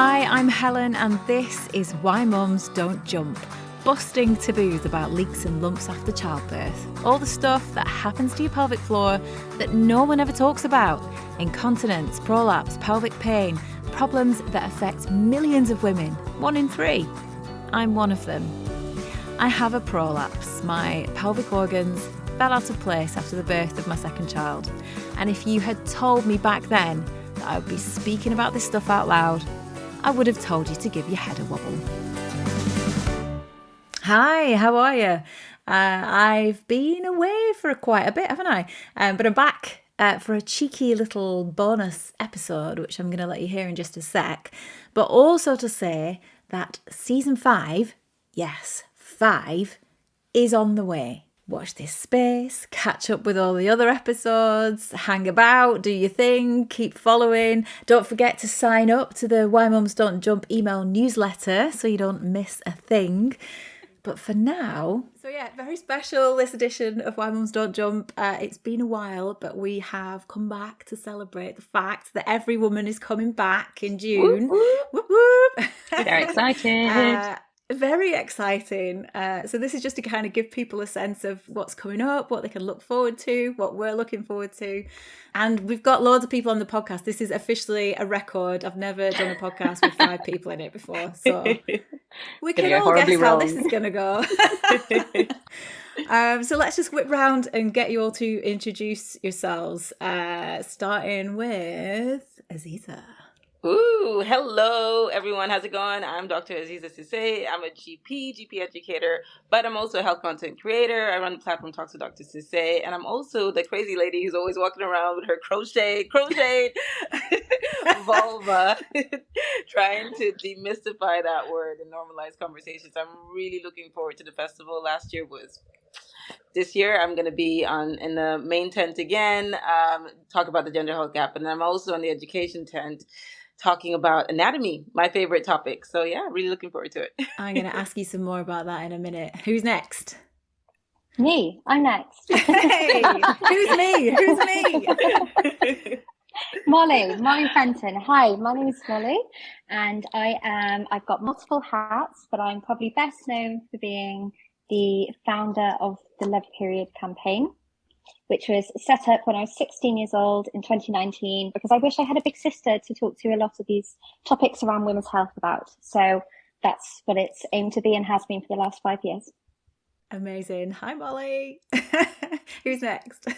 Hi, I'm Helen and this is Why Mums Don't Jump. Busting taboos about leaks and lumps after childbirth. All the stuff that happens to your pelvic floor that no one ever talks about. Incontinence, prolapse, pelvic pain, problems that affect millions of women, 1 in 3. I'm one of them. I have a prolapse. My pelvic organs fell out of place after the birth of my second child. And if you had told me back then that I would be speaking about this stuff out loud, I would have told you to give your head a wobble. Hi, how are you? I've been away for quite a bit, haven't I? But I'm back for a cheeky little bonus episode, which I'm going to let you hear in just a sec. But also to say that season 5, yes, 5, is on the way. Watch this space, catch up with all the other episodes, hang about, do your thing, keep following. Don't forget to sign up to the Why Mums Don't Jump email newsletter so you don't miss a thing. But for now, so yeah, very special this edition of Why Mums Don't Jump. It's been a while, but we have come back to celebrate the fact that EveryWoman is coming back in June. Whoop, whoop. Whoop, whoop. Very excited. Very exciting. So this is just to kind of give people a sense of what's coming up, what they can look forward to, what we're looking forward to. And we've got loads of people on the podcast. This is officially a record. I've never done a podcast with 5 people in it before. So we can all guess how this is going to go. So let's just whip round and get you all to introduce yourselves, starting with Aziza. Ooh, hello everyone. How's it going? I'm Dr. Aziza Sisse. I'm a GP educator, but I'm also a health content creator. I run the platform Talks with Dr. Sisse, and I'm also the crazy lady who's always walking around with her crochet vulva, trying to demystify that word and normalize conversations. I'm really looking forward to the festival. This year, I'm going to be in the main tent again, talk about the gender health gap, and I'm also on the education tent, talking about anatomy, my favorite topic. So yeah, really looking forward to it. I'm going to ask you some more about that in a minute. Who's next? Me. I'm next. Hey, who's me? Molly Fenton. Hi, my name is Molly, and I've got multiple hats, but I'm probably best known for being the founder of the Love Period campaign, which was set up when I was 16 years old in 2019, because I wish I had a big sister to talk to a lot of these topics around women's health about. So that's what it's aimed to be and has been for the last 5 years. Amazing. Hi, Molly. Who's next?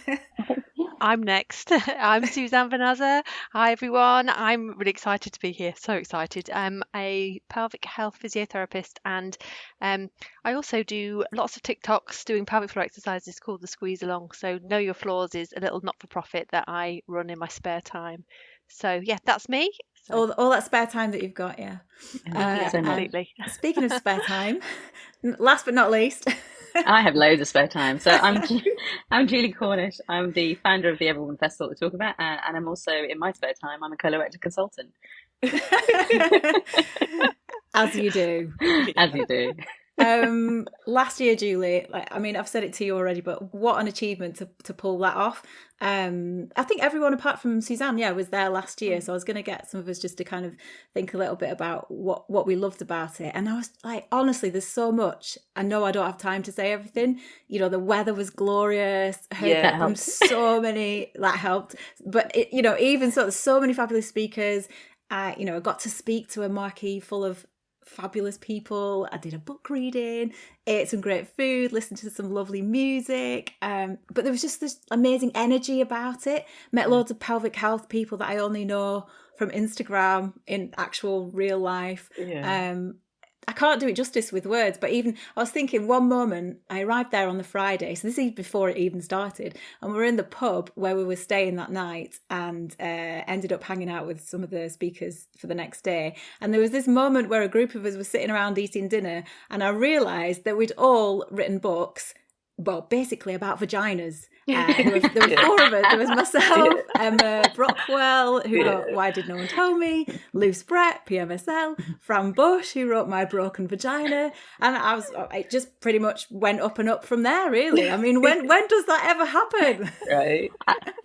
I'm next. I'm Suzanne Vanazza. Hi, everyone. I'm really excited to be here. So excited. I'm a pelvic health physiotherapist, and I also do lots of TikToks doing pelvic floor exercises called the Squeeze Along. So Know Your Floors is a little not-for-profit that I run in my spare time. So yeah, that's me. So. All that spare time that you've got, yeah. Absolutely. Speaking of spare time, last but not least. I have loads of spare time. So I'm Julie Cornish. I'm the founder of the EveryWoman Festival to talk about, and I'm also, in my spare time, I'm a colorectal consultant. As you do. As you do. Last year, Julie, I've said it to you already, but what an achievement to pull that off. I think everyone apart from Suzanne, was there last year. So I was going to get some of us just to kind of think a little bit about what we loved about it. And I was like, honestly, there's so much. I know I don't have time to say everything. You know, the weather was glorious. Heard from so many, that helped. But, even so, there's so many fabulous speakers. I got to speak to a marquee full of fabulous people. I did a book reading, ate some great food, listened to some lovely music, but there was just this amazing energy about it. Met loads of pelvic health people that I only know from Instagram in actual real life. I can't do it justice with words, but even I was thinking one moment I arrived there on the Friday, so this is before it even started, and we were in the pub where we were staying that night and ended up hanging out with some of the speakers for the next day. And there was this moment where a group of us were sitting around eating dinner, and I realised that we'd all written books, well, basically about vaginas. There were 4 of us. There was myself, Emma Brockwell, who wrote Why Did No One Tell Me, Luce Brett, PMSL, Fran Bush, who wrote My Broken Vagina, and it just pretty much went up and up from there, really. I mean, when does that ever happen? Right.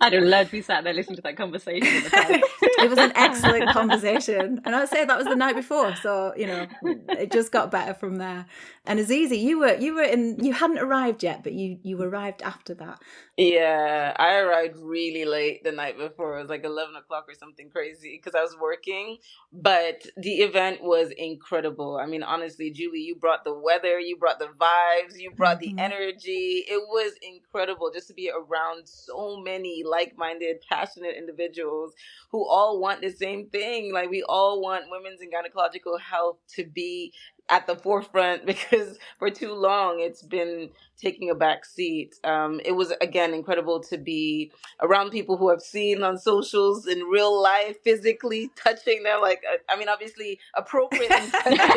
I'd have loved to be sat there listening to that conversation at the time. It was an excellent conversation. And I'd say that was the night before. So, it just got better from there. And Azizi, you hadn't arrived yet, but you arrived after that. Yeah, I arrived really late the night before. It was like 11 o'clock or something crazy because I was working. But the event was incredible. I mean, honestly, Julie, you brought the weather, you brought the vibes, you brought the energy. It was incredible just to be around so many like-minded, passionate individuals who all want the same thing. Like, we all want women's and gynecological health to be at the forefront, because for too long it's been taking a back seat. It was, again, incredible to be around people who I've seen on socials in real life, physically touching them. Like, I mean, obviously appropriately touching them.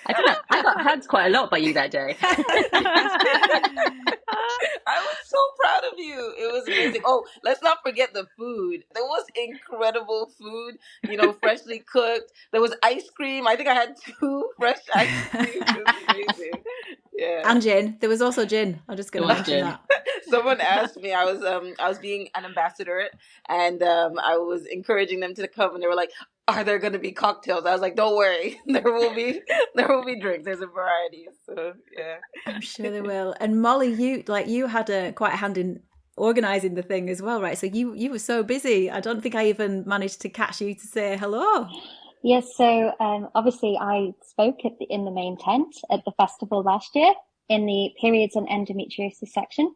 I don't know. I got hugged quite a lot by you that day. I was so proud of you. It was amazing. Oh, let's not forget the food. There was incredible food, freshly cooked. There was ice cream. I think I had 2 fresh ice creams. It was amazing. Yeah. And gin. There was also gin. I'm just going to mention that. Someone asked me, I was being an ambassador, and I was encouraging them to come, and they were like, "Are there going to be cocktails?" I was like, "Don't worry, there will be drinks. There's a variety." So yeah, I'm sure there will. And Molly, you had quite a hand in organising the thing as well, right? So you were so busy. I don't think I even managed to catch you to say hello. Yes, so obviously I spoke in the main tent at the festival last year in the periods and endometriosis section.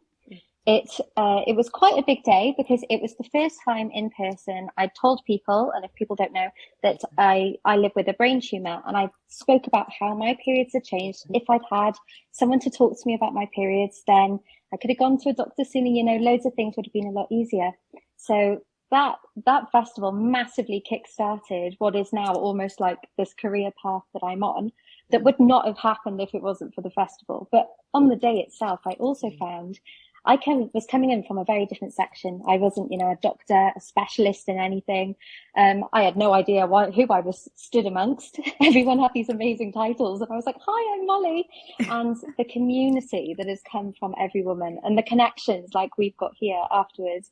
It was quite a big day because it was the first time in person I told people, and if people don't know, that I live with a brain tumour, and I spoke about how my periods had changed. If I'd had someone to talk to me about my periods, then I could have gone to a doctor sooner, loads of things would have been a lot easier. So that festival massively kick-started what is now almost like this career path that I'm on, that would not have happened if it wasn't for the festival. But on the day itself, I also found I was coming in from a very different section. I wasn't, a doctor, a specialist in anything. I had no idea who I was stood amongst. Everyone had these amazing titles. And I was like, "Hi, I'm Molly." And the community that has come from EveryWoman and the connections like we've got here afterwards,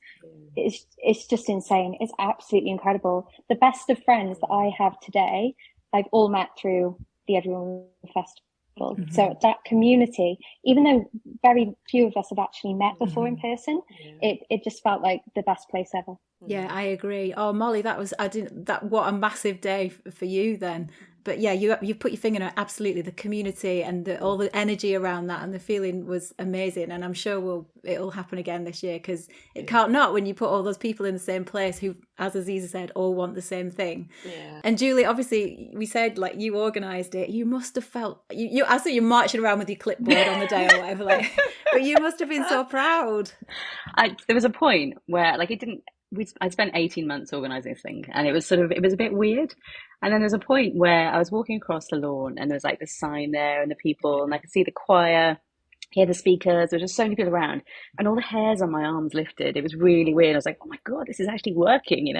it's just insane. It's absolutely incredible. The best of friends that I have today, I've all met through the EveryWoman Festival. So that community, even though very few of us have actually met before in person, it just felt like the best place ever. Yeah, I agree. Oh, Molly, what a massive day for you then. But yeah, you put your finger on it, absolutely. The community and all the energy around that and the feeling was amazing. And I'm sure it'll happen again this year, because it can't not when you put all those people in the same place who, as Aziza said, all want the same thing. Yeah. And Julie, obviously, we said like you organised it. You must have felt I saw you marching around with your clipboard on the day or whatever, but you must have been so proud. There was a point where I spent 18 months organising this thing, and it was a bit weird. And then there's a point where I was walking across the lawn, and there's like the sign there and the people, and I could see the choir, hear the speakers. There were just so many people around, and all the hairs on my arms lifted. It was really weird. I was like, "Oh my God, this is actually working,"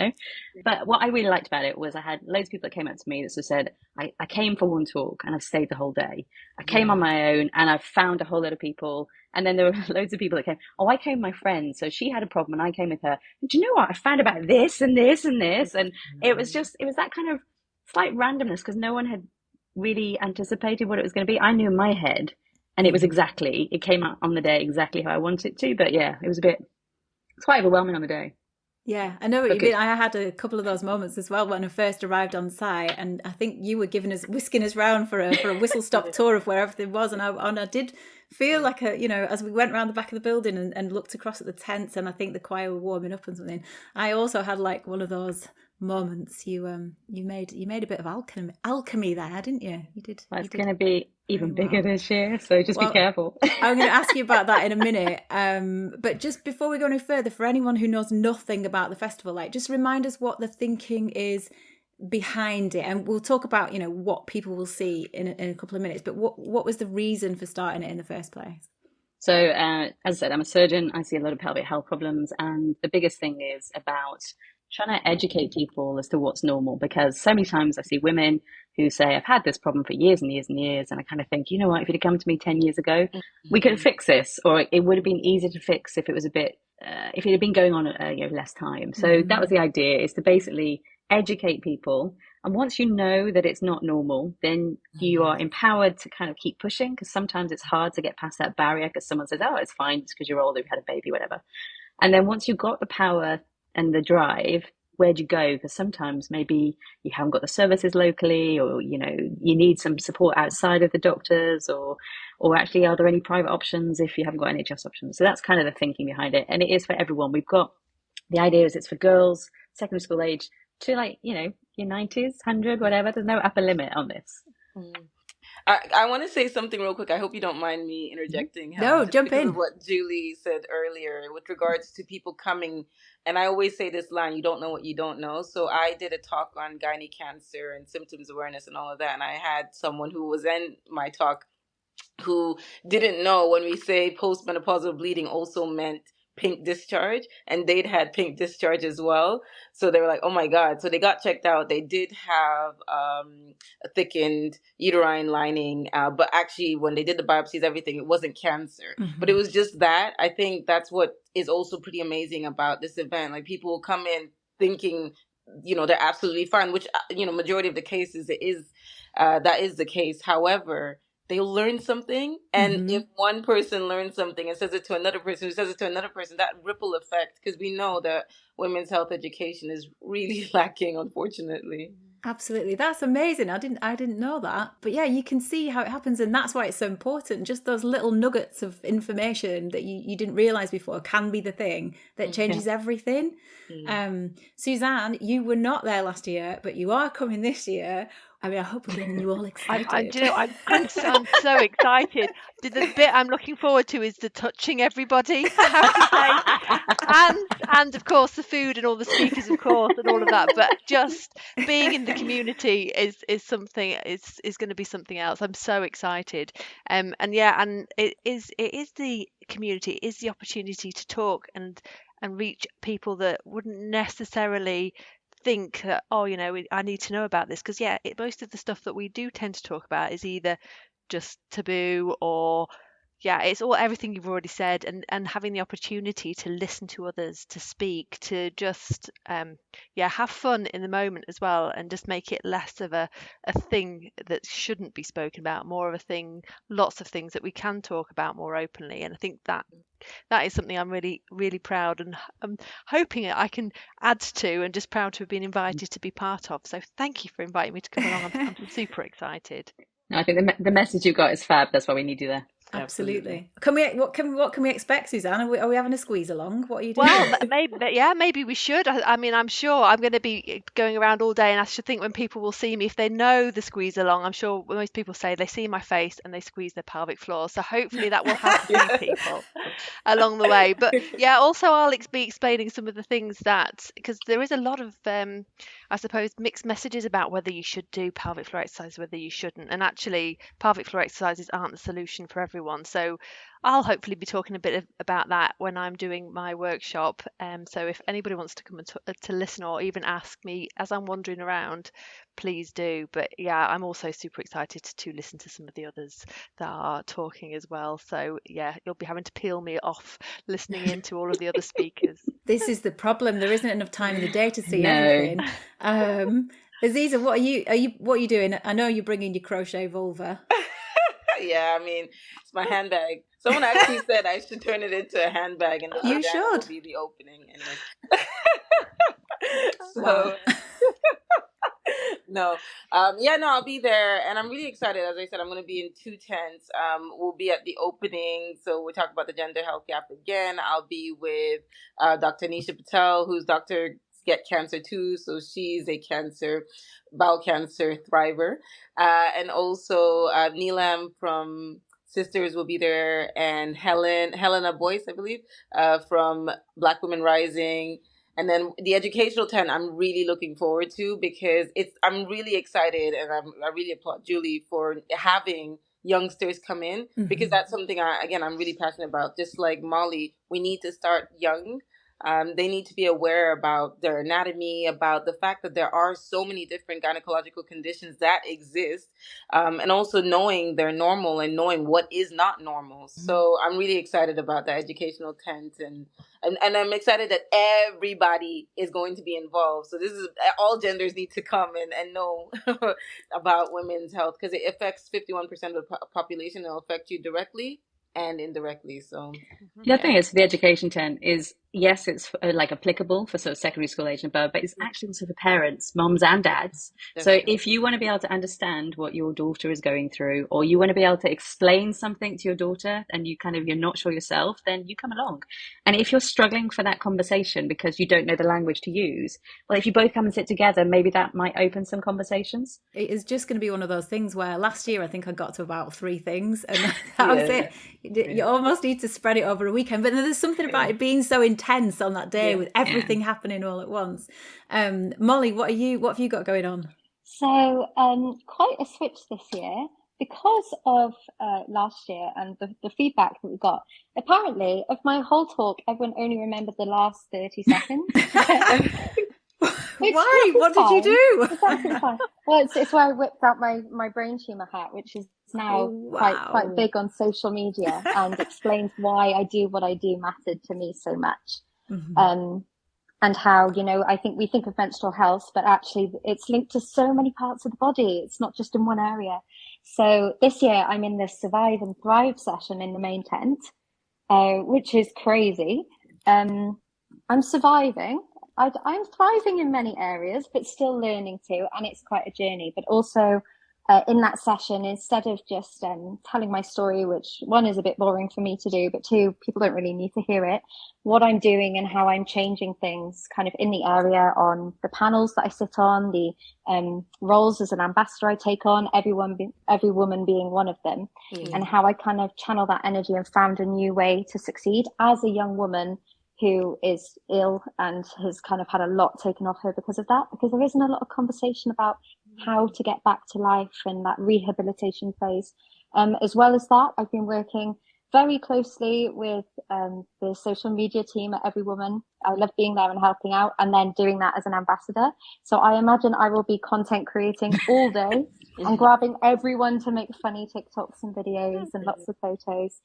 But what I really liked about it was I had loads of people that came up to me that sort of said, I came for one talk and I've stayed the whole day. I came on my own and I've found a whole lot of people. And then there were loads of people that came. "Oh, I came with my friend, so she had a problem and I came with her. And do you know what? I found about this and this and this." And it was that kind of slight randomness, because no one had really anticipated what it was going to be. I knew in my head, and it came out on the day exactly how I wanted it to. But yeah, it's quite overwhelming on the day. Yeah, I know what you mean. I had a couple of those moments as well when I first arrived on site, and I think you were whisking us round for a whistle stop tour of where everything was, and I did feel like as we went around the back of the building and looked across at the tents, and I think the choir were warming up and something. I also had like one of those moments. You made a bit of alchemy there, didn't you? You did. Well, it's going to be even bigger this year, so just be careful. I'm going to ask you about that in a minute. But just before we go any further, for anyone who knows nothing about the festival, just remind us what the thinking is behind it, and we'll talk about what people will see in a couple of minutes. But what was the reason for starting it in the first place? So as I said, I'm a surgeon. I see a lot of pelvic health problems, and the biggest thing is about trying to educate people as to what's normal, because so many times I see women who say, "I've had this problem for years and years and years," and I kind of think, you know what, if you'd have come to me 10 years ago, we could have fixed this, or it would have been easier to fix if it was a bit if it had been going on less time. So that was the idea, is to basically educate people. And once you know that it's not normal, then you are empowered to kind of keep pushing, because sometimes it's hard to get past that barrier because someone says, oh, it's fine, it's because you're older, you've had a baby, whatever. And then once you've got the power and the drive, where'd you go? Because sometimes maybe you haven't got the services locally, or you need some support outside of the doctors, or actually, are there any private options if you haven't got NHS options? So that's kind of the thinking behind it, and it is for everyone. We've got the idea is it's for girls, secondary school age, to your 90s, 100, whatever. There's no upper limit on this. I want to say something real quick. I hope you don't mind me interjecting, Helen. No, jump in. What Julie said earlier with regards to people coming, and I always say this line, you don't know what you don't know. So I did a talk on gynae cancer and symptoms awareness and all of that, and I had someone who was in my talk who didn't know when we say postmenopausal bleeding also meant pink discharge, and they'd had pink discharge as well. So they were like, oh my God. So they got checked out. They did have a thickened uterine lining, but actually when they did the biopsies, everything, it wasn't cancer. But it was just that. I think that's what is also pretty amazing about this event. Like, people will come in thinking, they're absolutely fine, which, majority of the cases it is, that is the case. However, they'll learn something. And if one person learns something and says it to another person who says it to another person, that ripple effect, because we know that women's health education is really lacking, unfortunately. Absolutely. That's amazing. I didn't know that. But yeah, you can see how it happens, and that's why it's so important. Just those little nuggets of information that you didn't realize before can be the thing that changes everything. Suzanne, you were not there last year, but you are coming this year. I mean, I hope we're getting you all excited. I'm so excited. The bit I'm looking forward to is the touching everybody, I have to say. And of course the food and all the speakers, of course, and all of that. But just being in the community is something, is going to be something else. I'm so excited. And it is the community, it is the opportunity to talk and reach people that wouldn't necessarily think that, I need to know about this, because most of the stuff that we do tend to talk about is either just taboo, or it's all everything you've already said, and having the opportunity to listen to others, to speak, to just have fun in the moment as well, and just make it less of a thing that shouldn't be spoken about, more of a thing, lots of things that we can talk about more openly. And I think that is something I'm really, really proud, and I'm hoping I can add to, and just proud to have been invited to be part of. So thank you for inviting me to come along. I'm super excited. No, I think the message you've got is fab. That's why we need you there. Absolutely. What can we expect, Suzanne? Are we having a squeeze along? What are you doing? Well, maybe we should. I mean, I'm sure I'm going to be going around all day, and I should think when people will see me, if they know the squeeze along, I'm sure most people say they see my face and they squeeze their pelvic floor. So hopefully that will help a few people along the way. But also I'll be explaining some of the things that, because there is a lot of I suppose mixed messages about whether you should do pelvic floor exercise, whether you shouldn't, and actually pelvic floor exercises aren't the solution for everyone. So I'll hopefully be talking a bit about that when I'm doing my workshop. So if anybody wants to come and to listen, or even ask me as I'm wandering around, please do. But I'm also super excited to listen to some of the others that are talking as well. So you'll be having to peel me off listening in to all of the other speakers. This is the problem. There isn't enough time in the day to see everything. Aziza, what are you doing? I know you're bringing your crochet vulva. Yeah, I mean, it's my handbag. Someone actually said I should turn it into a handbag, and you should. Will be the opening. Anyway. Wow. No, I'll be there, and I'm really excited. As I said, I'm going to be in 2 tents. We'll be at the opening, so we'll talk about the gender health gap again. I'll be with Dr. Nisha Patel, who's Dr. Get Cancer too, so she's a bowel cancer thriver, and also Neelam from Sisters will be there, and Helena Boyce, I believe, from Black Women Rising. And then the educational tent I'm really looking forward to, because I'm really excited, and I really applaud Julie for having youngsters come in, because that's something I'm really passionate about. Just like Molly, we need to start young. They need to be aware about their anatomy, about the fact that there are so many different gynecological conditions that exist, and also knowing they're normal and knowing what is not normal. So I'm really excited about the educational tent, and I'm excited that everybody is going to be involved. So this is all genders need to come and know about women's health, because it affects 51% of the population. It'll affect you directly and indirectly. So the other thing is, the education tent is, yes, it's like applicable for sort of secondary school age and above, but it's actually also for parents, moms and dads. So if you want to be able to understand what your daughter is going through, or you want to be able to explain something to your daughter and you're not sure yourself, then you come along. And if you're struggling for that conversation because you don't know the language to use, well, if you both come and sit together, maybe that might open some conversations. It is just going to be one of those things where last year I think I got to about 3 things, and that was it. You almost need to spread it over a weekend, but there's something about it being so intense on that day with everything happening all at once. Molly, what have you got going on? So quite a switch this year because of last year and the feedback that we got. Apparently, of my whole talk, everyone only remembered the last 30 seconds. Why? What did you do? It's absolutely fine. Well, it's where I whipped out my brain tumor hat, which is now quite big on social media, and explains why I do what I do mattered to me so much. And how, I think we think of menstrual health, but actually it's linked to so many parts of the body. It's not just in one area. So this year I'm in this Survive and Thrive session in the main tent, which is crazy. I'm surviving. I'm thriving in many areas, but still learning too. And it's quite a journey. But also in that session, instead of just telling my story, which one is a bit boring for me to do, but 2, people don't really need to hear it, what I'm doing and how I'm changing things kind of in the area on the panels that I sit on, the roles as an ambassador I take on, every woman being one of them, and how I kind of channel that energy and found a new way to succeed as a young woman who is ill and has kind of had a lot taken off her because of that, because there isn't a lot of conversation about how to get back to life and that rehabilitation phase. As well as that, I've been working very closely with the social media team at EveryWoman. I love being there and helping out, and then doing that as an ambassador. So I imagine I will be content creating all day and grabbing everyone to make funny TikToks and videos and lots of photos,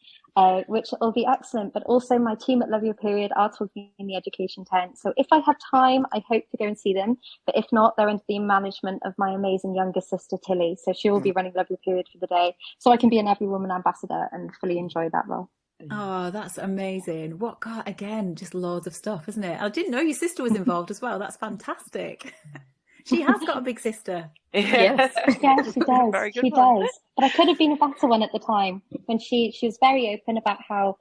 which will be excellent. But also my team at Love Your Period are talking in the education tent. So if I have time, I hope to go and see them. But if not, they're under the management of my amazing younger sister, Tilly. So she will be running Love Your Period for the day. So I can be an EveryWoman ambassador and fully enjoy that role. Oh, that's amazing. Again, just loads of stuff, isn't it? I didn't know your sister was involved as well. That's fantastic. She has got a big sister. Yes, she does. She does. But I could have been a better one at the time, when she was very open about how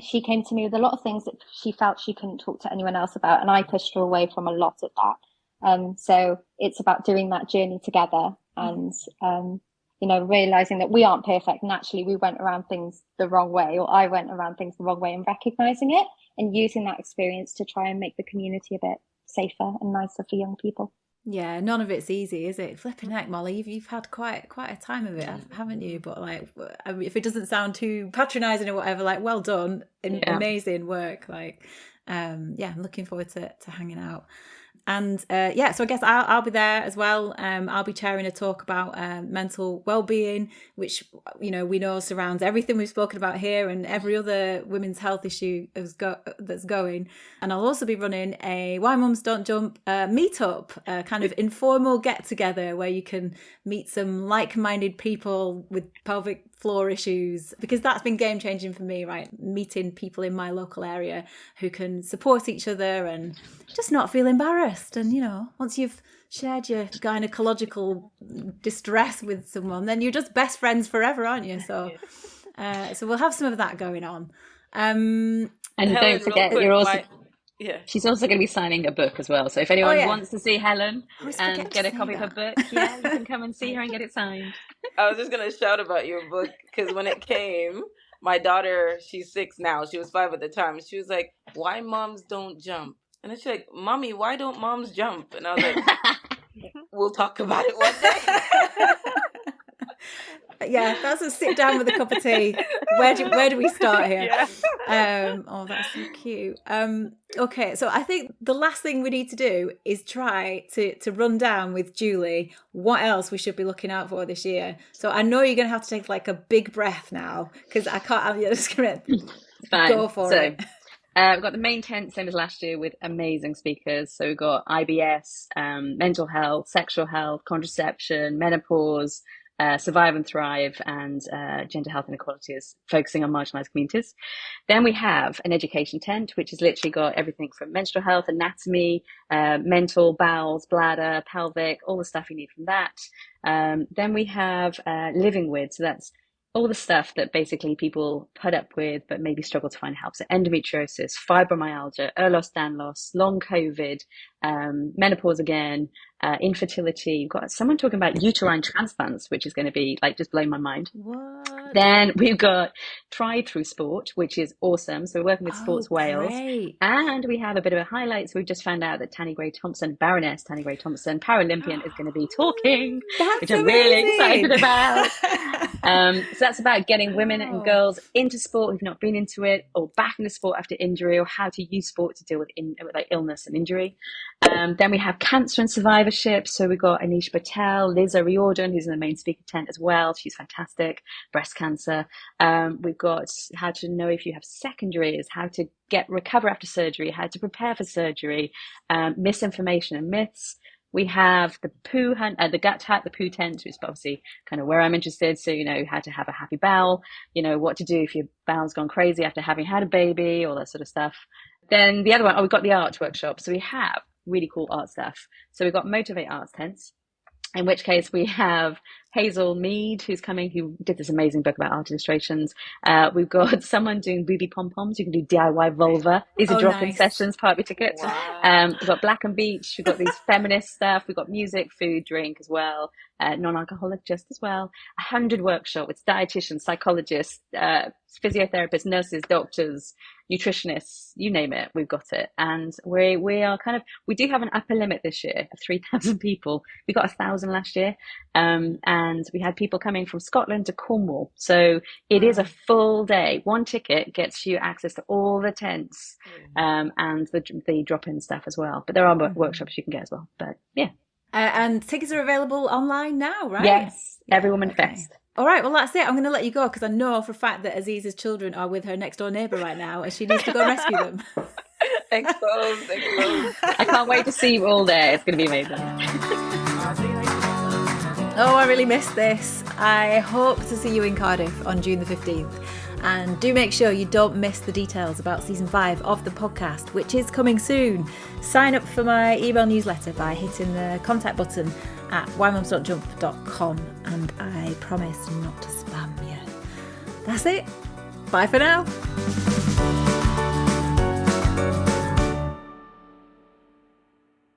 she came to me with a lot of things that she felt she couldn't talk to anyone else about, and I pushed her away from a lot of that. So it's about doing that journey together, and realizing that we aren't perfect, and actually we went around things the wrong way, or I went around things the wrong way, and recognizing it and using that experience to try and make the community a bit safer and nicer for young people. Yeah, none of it's easy, is it? Flipping heck, Molly, you've had quite a time of it, haven't you? But if it doesn't sound too patronising or whatever, well done, amazing work. I'm looking forward to hanging out. And so I guess I'll be there as well. I'll be chairing a talk about mental well-being, which we know surrounds everything we've spoken about here and every other women's health issue that's going. And I'll also be running a Why Mums Don't Jump meetup, kind of informal get-together where you can meet some like-minded people with pelvic floor issues, because that's been game-changing for me, right? Meeting people in my local area who can support each other and just not feel embarrassed. And once you've shared your gynecological distress with someone, then you're just best friends forever, aren't you? So we'll have some of that going on. And Helen, don't forget, she's also going to be signing a book as well. So if anyone wants to see Helen and get a copy of her book, you can come and see her and get it signed. I was just going to shout about your book, because when it came, my daughter, she's 6 now. She was 5 at the time. She was like, "Why moms don't jump?" And she's like, "Mommy, why don't moms jump?" And I was like, "We'll talk about it one day." Yeah, that's a sit down with a cup of tea. Where do we start here? Yeah. Oh, that's so cute. Okay, so I think the last thing we need to do is try to run down with Julie what else we should be looking out for this year. So I know you're going to have to take like a big breath now, because I can't. I'm just going to go for it. We've got the main tent, same as last year, with amazing speakers. So we've got IBS, mental health, sexual health, contraception, menopause, survive and thrive, and gender health inequalities, focusing on marginalised communities. Then we have an education tent, which has literally got everything from menstrual health, anatomy, mental, bowels, bladder, pelvic, all the stuff you need from that. Then we have living with, so that's all the stuff that basically people put up with but maybe struggle to find help. So endometriosis, fibromyalgia, loss, long COVID, menopause again, infertility. You've got someone talking about uterine transplants, which is going to be like just blowing my mind. What? Then we've got Thrive Through Sport, which is awesome. So we're working with Sports Wales. Great. And we have a bit of a highlight. So we've just found out that Baroness Tanni Grey-Thompson, Paralympian, is going to be talking, which I'm really excited about. So that's about getting women and girls into sport who've not been into it, or back into sport after injury, or how to use sport to deal with like illness and injury. Then we have cancer and survivorship. So we've got Anish Patel, Liza Riordan, who's in the main speaker tent as well. She's fantastic. Breast cancer. We've got how to know if you have secondaries, how to recover after surgery, how to prepare for surgery, misinformation and myths. We have the poo hunt, the gut hack, the poo tent, which is obviously kind of where I'm interested. So, how to have a happy bowel, what to do if your bowel's gone crazy after having had a baby, all that sort of stuff. Then the other one, we've got the art workshop. So we have really cool art stuff. So we've got Motivate Arts tents, in which case we have Hazel Mead, who's coming, who did this amazing book about art illustrations. We've got someone doing booby pompons. You can do DIY vulva. These are drop-in sessions, party tickets. Wow. We've got Black and Beach. We've got these feminist stuff. We've got music, food, drink as well. Non-alcoholic just as well. 100 workshops with dietitians, psychologists, physiotherapists, nurses, doctors, nutritionists, you name it, we've got it. And we do have an upper limit this year of 3,000 people. We got 1,000 last year. And we had people coming from Scotland to Cornwall. So it is a full day. One ticket gets you access to all the tents, and the drop-in stuff as well. But there are workshops you can get as well. But yeah. And tickets are available online now, right? Yes, EveryWoman Fest. All right, well, that's it. I'm going to let you go because I know for a fact that Aziz's children are with her next door neighbour right now and she needs to go rescue them. Exposed. I can't wait to see you all there. It's going to be amazing. Oh, I really missed this. I hope to see you in Cardiff on June the 15th. And do make sure you don't miss the details about season 5 of the podcast, which is coming soon. Sign up for my email newsletter by hitting the contact button at whymumsdon'tjump.com, and I promise not to spam you. That's it. Bye for now.